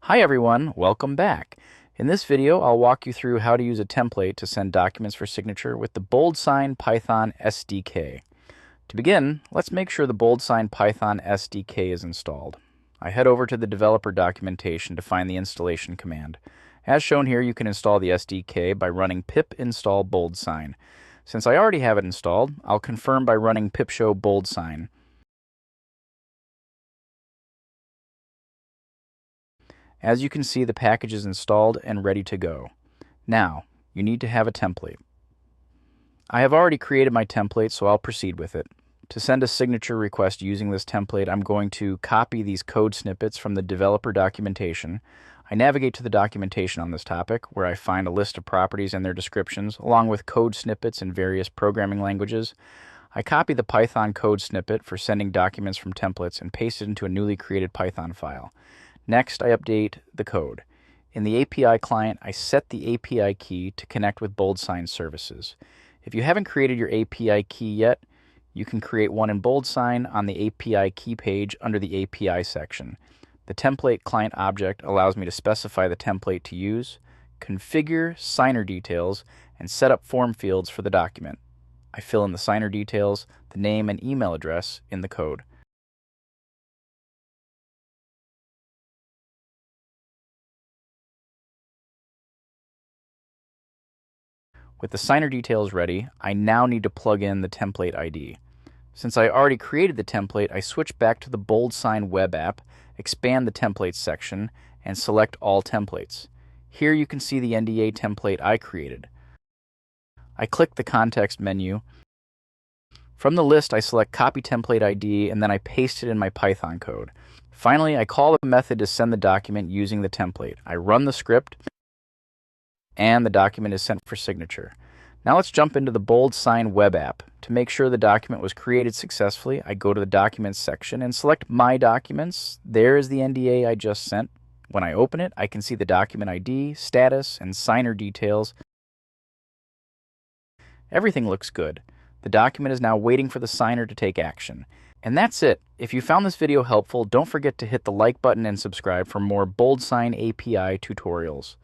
Hi everyone, welcome back. In this video, I'll walk you through how to use a template to send documents for signature with the BoldSign Python SDK. To begin, let's make sure the BoldSign Python SDK is installed. I head over to the developer documentation to find the installation command. As shown here, you can install the SDK by running pip install BoldSign. Since I already have it installed, I'll confirm by running pip show BoldSign. As you can see, the package is installed and ready to go. Now, you need to have a template. I have already created my template, so I'll proceed with it. To send a signature request using this template, I'm going to copy these code snippets from the developer documentation. I navigate to the documentation on this topic, where I find a list of properties and their descriptions, along with code snippets in various programming languages. I copy the Python code snippet for sending documents from templates and paste it into a newly created Python file. Next, I update the code. In the API client, I set the API key to connect with BoldSign services. If you haven't created your API key yet, you can create one in BoldSign on the API key page under the API section. The template client object allows me to specify the template to use, configure signer details, and set up form fields for the document. I fill in the signer details, the name and email address in the code. With the signer details ready, I now need to plug in the template ID. Since I already created the template, I switch back to the BoldSign web app, expand the templates section, and select all templates. Here you can see the NDA template I created. I click the context menu. From the list, I select copy template ID, and then I paste it in my Python code. Finally, I call the method to send the document using the template. I run the script, and the document is sent for signature. Now let's jump into the BoldSign web app. To make sure the document was created successfully, I go to the Documents section and select My Documents. There is the NDA I just sent. When I open it, I can see the document ID, status, and signer details. Everything looks good. The document is now waiting for the signer to take action. And that's it. If you found this video helpful, don't forget to hit the like button and subscribe for more BoldSign API tutorials.